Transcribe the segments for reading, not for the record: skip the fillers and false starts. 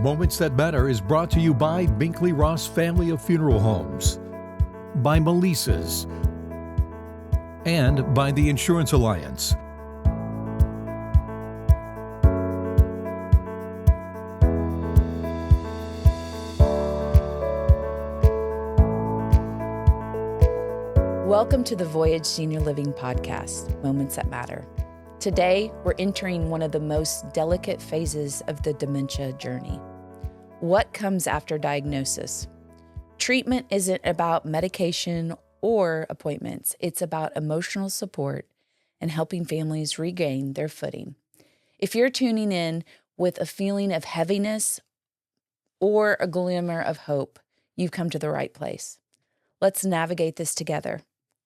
Moments That Matter is brought to you by Binkley Ross Family of Funeral Homes, by Melise's, and by the Insurance Alliance. Welcome to the Voyage Senior Living podcast, Moments That Matter. Today, we're entering one of the most delicate phases of the dementia journey. What comes after diagnosis? Treatment isn't about medication or appointments. It's about emotional support and helping families regain their footing. If you're tuning in with a feeling of heaviness or a glimmer of hope, you've come to the right place. Let's navigate this together.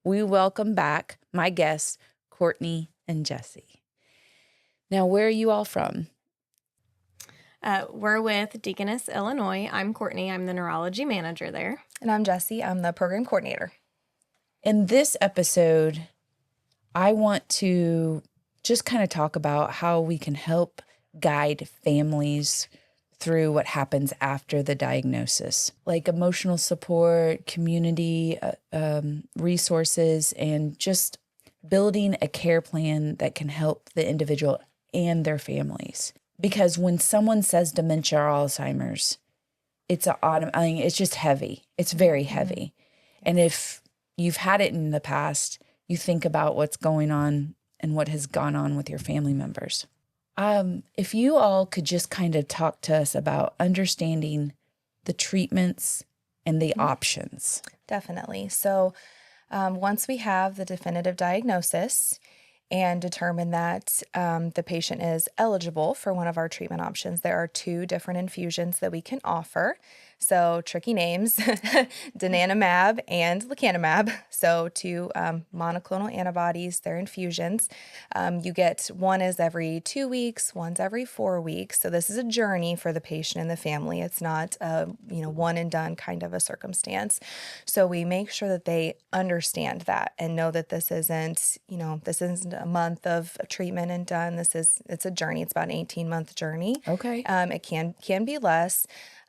We welcome back my guests, Courtney and Jessie. Now, where are you all from? We're with Deaconess Illinois. I'm Courtney. I'm the neurology manager there. And I'm Jessie. I'm the program coordinator. In this episode, I want to just kind of talk about how we can help guide families through what happens after the diagnosis, like emotional support, community resources, and just building a care plan that can help the individual and their families. Because when someone says dementia or Alzheimer's, it's just heavy. It's very heavy. And if you've had it in the past, you think about what's going on and what has gone on with your family members. If you all could just kind of talk to us about understanding the treatments and the options. Definitely. So once we have the definitive diagnosis and determine that the patient is eligible for one of our treatment options, there are two different infusions that we can offer. So tricky names, donanemab and lecanemab. So two monoclonal antibodies, they're infusions. You get one is every 2 weeks, one's every 4 weeks. So this is a journey for the patient and the family. It's not one and done kind of a circumstance. So we make sure that they understand that and know that this isn't a month of treatment and done. It's a journey. It's about an 18-month journey. Okay. It can be less.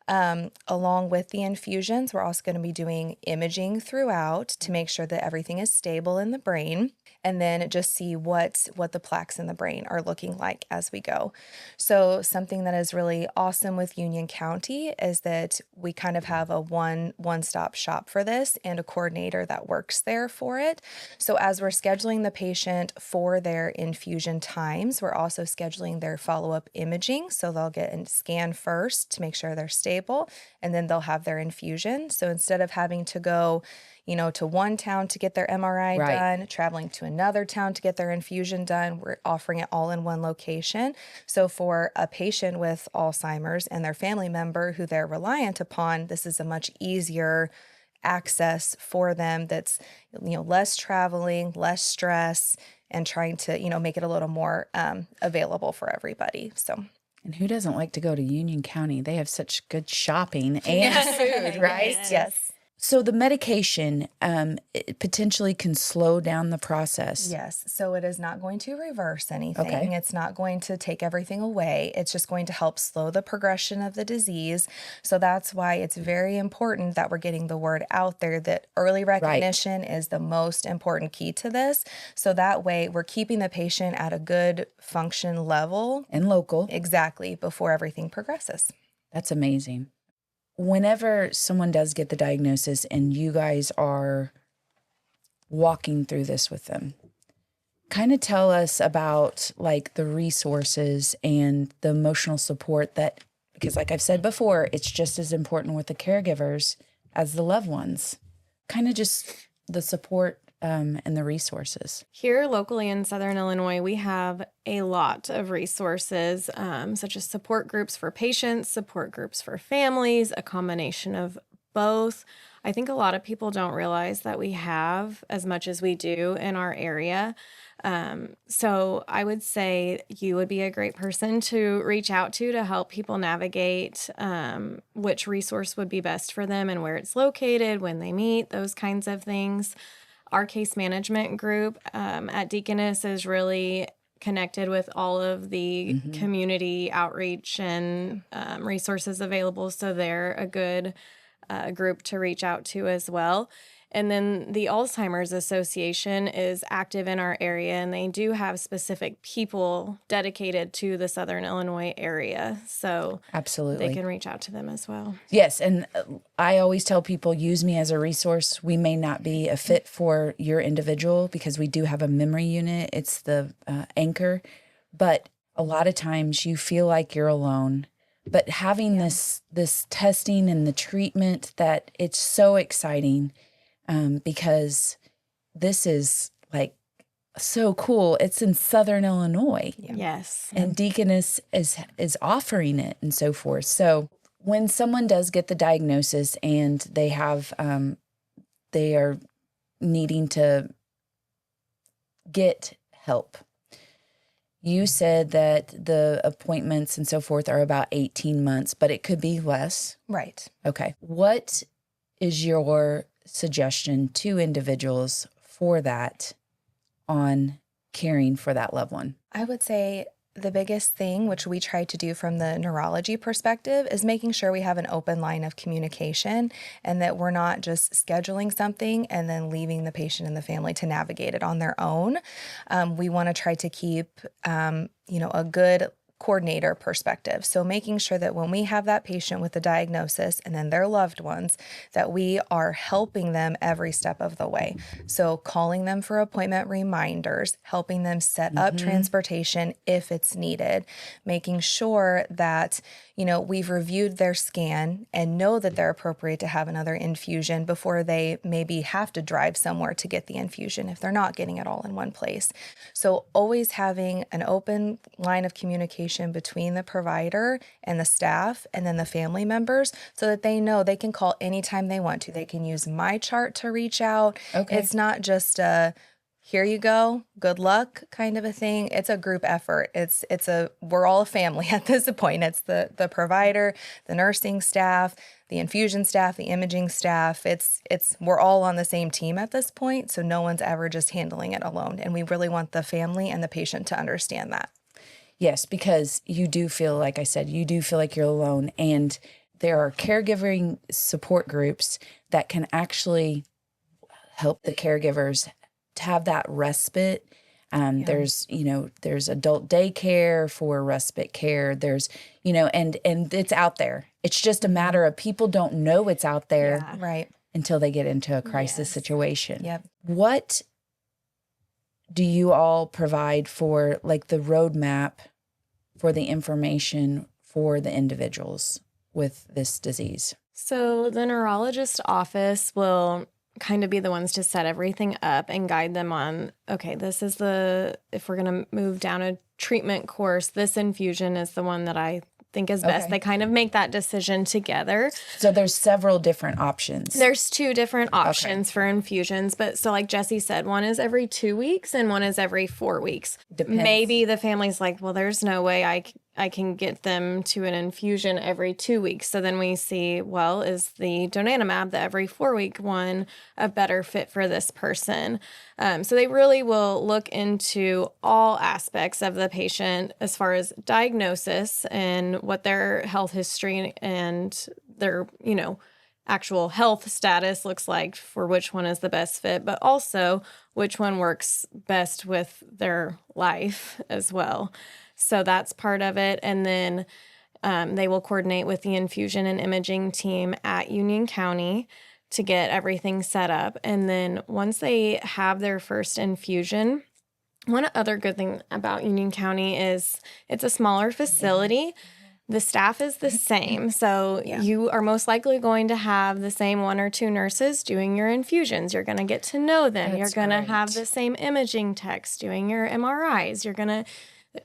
Along with the infusions, we're also going to be doing imaging throughout to make sure that everything is stable in the brain, and then just see what the plaques in the brain are looking like as we go. So something that is really awesome with Union County is that we kind of have a one-stop shop for this and a coordinator that works there for it. So as we're scheduling the patient for their infusion times, we're also scheduling their follow-up imaging. So they'll get a scan first to make sure they're stable, and then they'll have their infusion. So instead of having to go, to one town to get their MRI done, traveling to another town to get their infusion done, we're offering it all in one location. So for a patient with Alzheimer's and their family member who they're reliant upon, this is a much easier access for them. That's, less traveling, less stress, and trying to, make it a little more available for everybody. So. And who doesn't like to go to Union County? They have such good shopping and food, right? Yes. So the medication it potentially can slow down the process. Yes. So it is not going to reverse anything. Okay. It's not going to take everything away. It's just going to help slow the progression of the disease. So that's why it's very important that we're getting the word out there that early recognition is the most important key to this. So that way we're keeping the patient at a good function level. And local. Exactly. Before everything progresses. That's amazing. Whenever someone does get the diagnosis and you guys are walking through this with them, kind of tell us about like the resources and the emotional support because like I've said before, it's just as important with the caregivers as the loved ones. Kind of just the support and the resources. Here locally in Southern Illinois, we have a lot of resources, such as support groups for patients, support groups for families, a combination of both. I think a lot of people don't realize that we have as much as we do in our area. So I would say you would be a great person to reach out to help people navigate which resource would be best for them and where it's located, when they meet, those kinds of things. Our case management group at Deaconess is really connected with all of the community outreach and resources available. So they're a good group to reach out to as well. And then the Alzheimer's Association is active in our area, and they do have specific people dedicated to the Southern Illinois area. So Absolutely. they can reach out to them as well. Yes, and I always tell people, use me as a resource. We may not be a fit for your individual because we do have a memory unit. It's the anchor. But a lot of times you feel like you're alone. But having this testing and the treatment, that it's so exciting. Because this is like so cool. It's in Southern Illinois. Yes. And Deaconess is offering it and so forth. So when someone does get the diagnosis and they have, they are needing to get help, you said that the appointments and so forth are about 18 months, but it could be less. Right. Okay. What is your suggestion to individuals for that on caring for that loved one? I would say the biggest thing, which we try to do from the neurology perspective, is making sure we have an open line of communication and that we're not just scheduling something and then leaving the patient and the family to navigate it on their own. We want to try to keep, a good coordinator perspective. So making sure that when we have that patient with the diagnosis and then their loved ones, that we are helping them every step of the way. So calling them for appointment reminders, helping them set up transportation if it's needed, making sure that, we've reviewed their scan and know that they're appropriate to have another infusion before they maybe have to drive somewhere to get the infusion if they're not getting it all in one place. So always having an open line of communication between the provider and the staff and then the family members so that they know they can call anytime they want to. They can use my chart to reach out. Okay. It's not just a here you go, good luck kind of a thing. It's a group effort. We're all a family at this point. It's the provider, the nursing staff, the infusion staff, the imaging staff. We're all on the same team at this point. So no one's ever just handling it alone. And we really want the family and the patient to understand that. Yes, because you do feel, like I said, you do feel like you're alone. And there are caregiving support groups that can actually help the caregivers to have that respite. There's adult daycare for respite care. There's, and it's out there. It's just a matter of people don't know it's out there Right. until they get into a crisis situation. Yep. What do you all provide for, like, the roadmap for the information for the individuals with this disease? So the neurologist office will kind of be the ones to set everything up and guide them on, okay, this is if we're going to move down a treatment course, this infusion is the one that I think is best. Okay. They kind of make that decision together. So there's several different options. There's 2 different options for infusions, but so like Jessie said, one is every 2 weeks and one is every 4 weeks. Depends. Maybe the family's like, well, there's no way I can get them to an infusion every 2 weeks. So then we see, well, is the donanemab, the every 4-week one, a better fit for this person? So they really will look into all aspects of the patient as far as diagnosis and what their health history and their, actual health status looks like for which one is the best fit, but also which one works best with their life as well. So that's part of it. And then they will coordinate with the infusion and imaging team at Union County to get everything set up. And then once they have their first infusion, one other good thing about Union County is it's a smaller facility. The staff is the same. So you are most likely going to have the same 1 or 2 nurses doing your infusions. You're going to get to know them. That's You're going to have great. the same imaging techs doing your MRIs. You're going to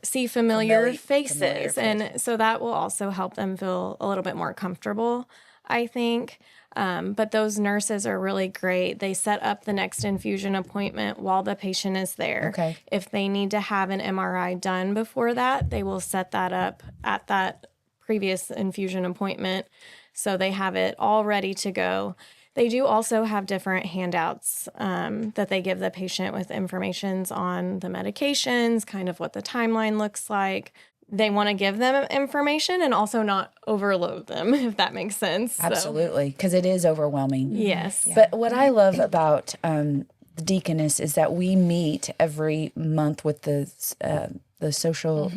see familiar faces. And so that will also help them feel a little bit more comfortable, I think. But those nurses are really great. They set up the next infusion appointment while the patient is there. Okay. If they need to have an MRI done before that, they will set that up at that previous infusion appointment. So they have it all ready to go. They do also have different handouts that they give the patient with informations on the medications, kind of what the timeline looks like. They want to give them information and also not overload them, if that makes sense. Absolutely, because it is overwhelming. Yes. But what I love about the Deaconess is that we meet every month with the social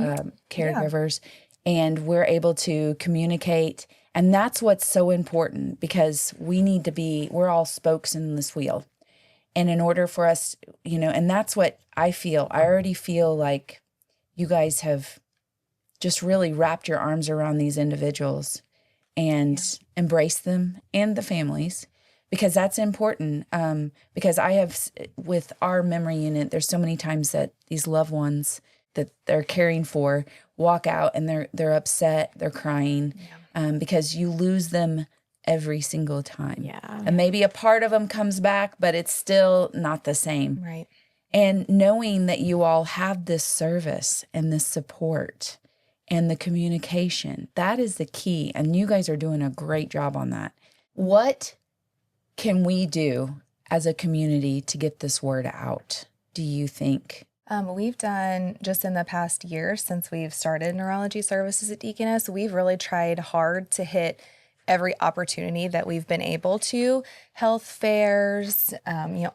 caregivers, and we're able to communicate. And that's what's so important, because we're all spokes in this wheel. And in order for us, and that's what I already feel like you guys have just really wrapped your arms around these individuals and embraced them and the families, because that's important. Because I have, with our memory unit, there's so many times that these loved ones that they're caring for walk out and they're upset, they're crying, because you lose them every single time. Yeah. And maybe a part of them comes back, but it's still not the same. Right. And knowing that you all have this service and this support and the communication, that is the key. And you guys are doing a great job on that. What can we do as a community to get this word out, do you think? We've done, just in the past year since we've started neurology services at Deaconess, we've really tried hard to hit every opportunity that we've been able to, health fairs,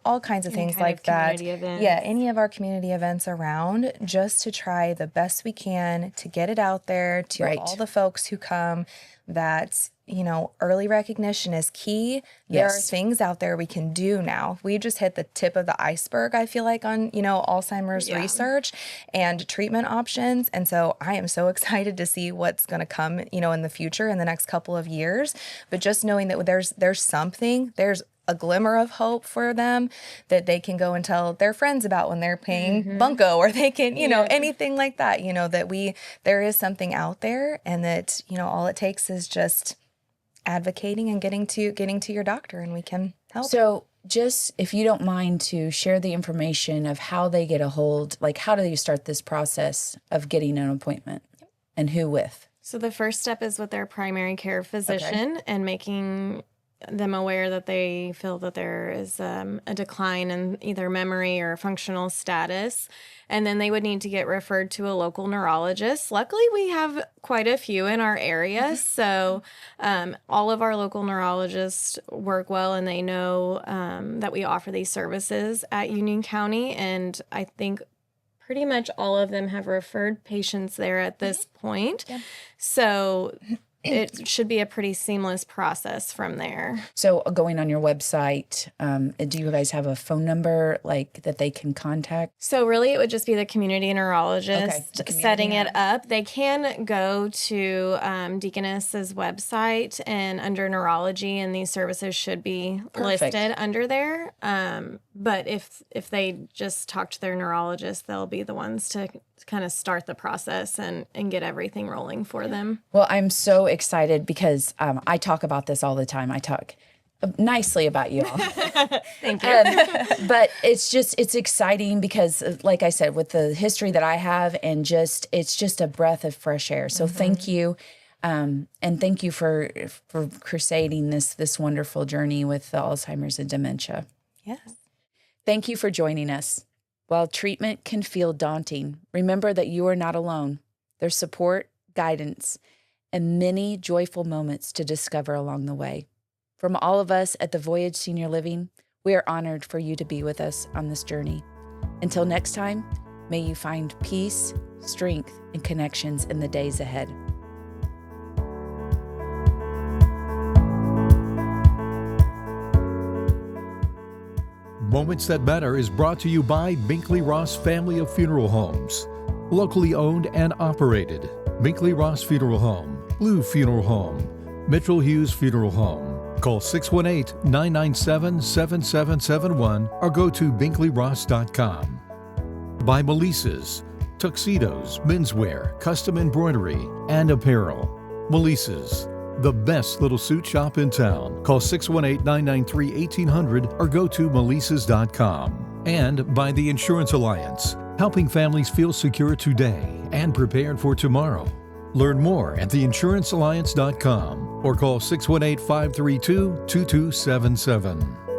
all kinds of things like that. Events. Yeah, any of our community events around, just to try the best we can to get it out there to all the folks who come, that, early recognition is key. There are things out there we can do now. We just hit the tip of the iceberg, I feel like, on, Alzheimer's research and treatment options. And so I am so excited to see what's going to come, in the future, in the next couple of years. But just knowing that there's there's a glimmer of hope for them that they can go and tell their friends about when they're paying bunco, or they can, anything like that, that there is something out there, and that, all it takes is just advocating and getting to your doctor, and we can help. So just, if you don't mind, to share the information of how they get a hold, like how do you start this process of getting an appointment and who with? So the first step is with their primary care physician and making them aware that they feel that there is a decline in either memory or functional status. And then they would need to get referred to a local neurologist. Luckily, we have quite a few in our area. So all of our local neurologists work well, and they know that we offer these services at Union County. And I think pretty much all of them have referred patients there at this point. Yeah. So it should be a pretty seamless process from there. So going on your website, do you guys have a phone number that they can contact? So really it would just be the community neurologist setting it up. They can go to Deaconess's website and under neurology, and these services should be listed under there. But if they just talk to their neurologist, they'll be the ones to kind of start the process and get everything rolling for them. Well, I'm so excited because I talk about this all the time. I talk nicely about you all. Thank you. But it's exciting because, like I said, with the history that I have, and it's just a breath of fresh air. So thank you. And thank you for crusading this wonderful journey with the Alzheimer's and dementia. Yes. Thank you for joining us. While treatment can feel daunting, remember that you are not alone. There's support, guidance, and many joyful moments to discover along the way. From all of us at the Voyage Senior Living, we are honored for you to be with us on this journey. Until next time, may you find peace, strength, and connections in the days ahead. Moments That Matter is brought to you by Binkley Ross Family of Funeral Homes. Locally owned and operated. Binkley Ross Funeral Home, Blue Funeral Home, Mitchell Hughes Funeral Home. Call 618-997-7771 or go to binkleyross.com. By Melise's, tuxedos, menswear, custom embroidery, and apparel. Melise's, the best little suit shop in town. Call 618-993-1800 or go to melises.com. And by the Insurance Alliance, helping families feel secure today and prepared for tomorrow. Learn more at theinsurancealliance.com or call 618-532-2277.